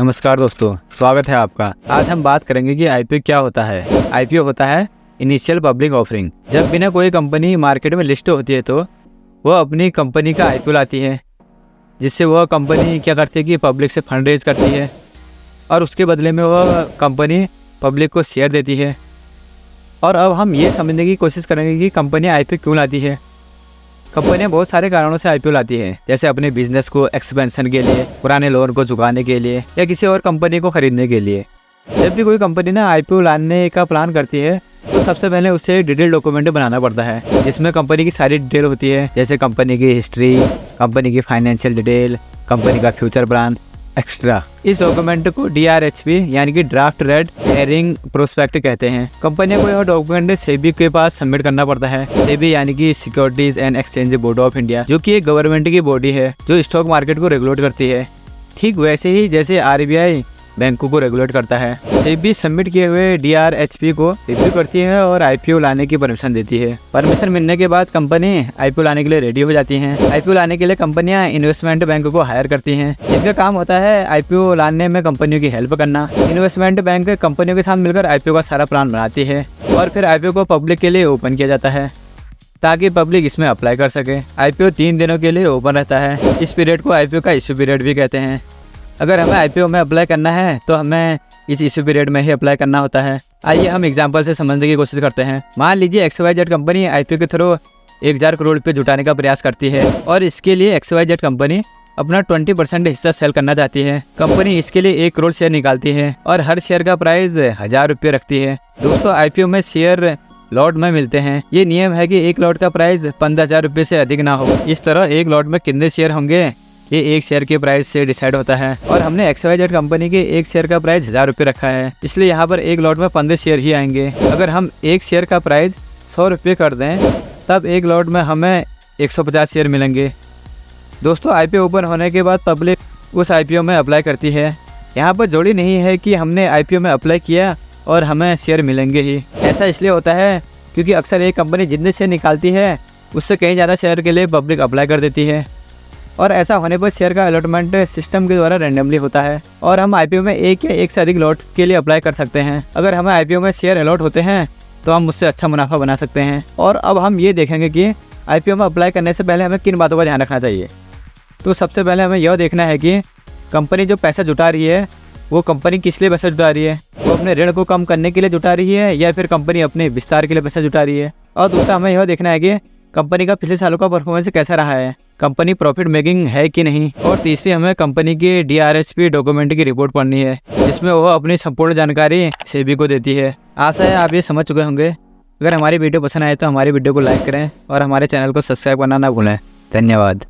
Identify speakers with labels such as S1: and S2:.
S1: नमस्कार दोस्तों, स्वागत है आपका। आज हम बात करेंगे कि आईपीओ क्या होता है। आईपीओ होता है इनिशियल पब्लिक ऑफरिंग। जब बिना कोई कंपनी मार्केट में लिस्ट होती है तो वह अपनी कंपनी का आईपीओ लाती है, जिससे वह कंपनी क्या करती है कि पब्लिक से फंड रेज करती है और उसके बदले में वह कंपनी पब्लिक को शेयर देती है। और अब हम ये समझने की कोशिश करेंगे कि कंपनी आईपीओ क्यों लाती है। कंपनियां बहुत सारे कारणों से आईपीओ लाती है, जैसे अपने बिजनेस को एक्सपेंशन के लिए, पुराने लोन को चुकाने के लिए या किसी और कंपनी को खरीदने के लिए। जब भी कोई कंपनी ना आईपीओ लाने का प्लान करती है तो सबसे पहले उसे डिटेल डॉक्यूमेंट बनाना पड़ता है, जिसमें कंपनी की सारी डिटेल होती है, जैसे कंपनी की हिस्ट्री, कंपनी की फाइनेंशियल डिटेल, कंपनी का फ्यूचर प्लान एक्स्ट्रा। इस डॉक्यूमेंट को DRHP यानी कि ड्राफ्ट रेड हेरिंग प्रोस्पेक्ट कहते हैं। कंपनी को यह डॉक्यूमेंट सेबी के पास सबमिट करना पड़ता है। सेबी यानी कि securities and exchange board of India, जो कि एक गवर्नमेंट की बॉडी है जो स्टॉक मार्केट को रेगुलेट करती है, ठीक वैसे ही जैसे RBI बैंकों को रेगुलेट करता है। सेबी सबमिट किए हुए DRHP को रिव्यू करती है और आईपीओ लाने की परमिशन देती है। परमिशन मिलने के बाद कंपनी आईपीओ लाने के लिए रेडी हो जाती हैं। आईपीओ लाने के लिए कंपनियां इन्वेस्टमेंट बैंक को हायर करती हैं। इनका काम होता है आईपीओ लाने में कंपनियों की हेल्प करना। इन्वेस्टमेंट बैंक कंपनियों के साथ मिलकर आईपीओ का सारा प्लान बनाती है और फिर आईपीओ को पब्लिक के लिए ओपन किया जाता है ताकि पब्लिक इसमें अप्लाई कर सके। आईपीओ 3 दिनों के लिए ओपन रहता है। इस पीरियड को आईपीओ का इश्यू पीरियड भी कहते हैं। अगर हमें आईपीओ में अप्लाई करना है तो हमें इस इश्यू पीरियड में ही अप्लाई करना होता है। आइए हम एग्जांपल से समझने की कोशिश करते हैं। मान लीजिए XYZ कंपनी आईपीओ के थ्रू 1000 करोड़ रुपये जुटाने का प्रयास करती है और इसके लिए XYZ कंपनी अपना 20% हिस्सा सेल करना चाहती है। कंपनी इसके लिए 1 करोड़ शेयर निकालती है और हर शेयर का प्राइस 1000 रुपये रखती है। दोस्तों, आईपीओ में शेयर लॉट में मिलते हैं। ये नियम है कि एक लॉट का प्राइस 15,000 रुपये से अधिक ना हो। इस तरह एक लॉट में कितने शेयर होंगे ये एक शेयर के प्राइस से डिसाइड होता है और हमने XYZ कंपनी के एक शेयर का प्राइस 1000 रुपये रखा है, इसलिए यहाँ पर एक लॉट में 15 शेयर ही आएंगे। अगर हम एक शेयर का प्राइस 100 रुपये कर दें तब एक लॉट में हमें 150 शेयर मिलेंगे। दोस्तों, आईपीओ ओपन होने के बाद पब्लिक उस आईपीओ में अप्लाई करती है। यहाँ पर जोड़ी नहीं है कि हमने आईपीओ में अप्लाई किया और हमें शेयर मिलेंगे ही। ऐसा इसलिए होता है क्योंकि अक्सर एक कंपनी जितने शेयर निकालती है उससे कहीं ज़्यादा शेयर के लिए पब्लिक अप्लाई कर देती है और ऐसा होने पर शेयर का अलॉटमेंट सिस्टम के द्वारा रैंडमली होता है और हम आईपीओ में एक या एक से अधिक लॉट के लिए अप्लाई कर सकते हैं। अगर हमें आईपीओ में शेयर अलॉट होते हैं तो हम उससे अच्छा मुनाफा बना सकते हैं। और अब हम ये देखेंगे कि आईपीओ में अप्लाई करने से पहले हमें किन बातों का ध्यान रखना चाहिए। तो सबसे पहले हमें यह देखना है कि कंपनी जो पैसा जुटा रही है वो कंपनी किस लिए पैसा जुटा रही है। वो अपने ऋण को कम करने के लिए जुटा रही है या फिर कंपनी अपने विस्तार के लिए पैसा जुटा रही है। और दूसरा हमें यह देखना है कि कंपनी का पिछले सालों का परफॉर्मेंस कैसा रहा है, कंपनी प्रॉफिट मेकिंग है कि नहीं। और तीसरी हमें कंपनी की DRHP डॉक्यूमेंट की रिपोर्ट पढ़नी है, जिसमें वह अपनी संपूर्ण जानकारी सेबी को देती है। आशा है आप ये समझ चुके होंगे। अगर हमारी वीडियो पसंद आए तो हमारी वीडियो को लाइक करें और हमारे चैनल को सब्सक्राइब करना ना भूलें। धन्यवाद।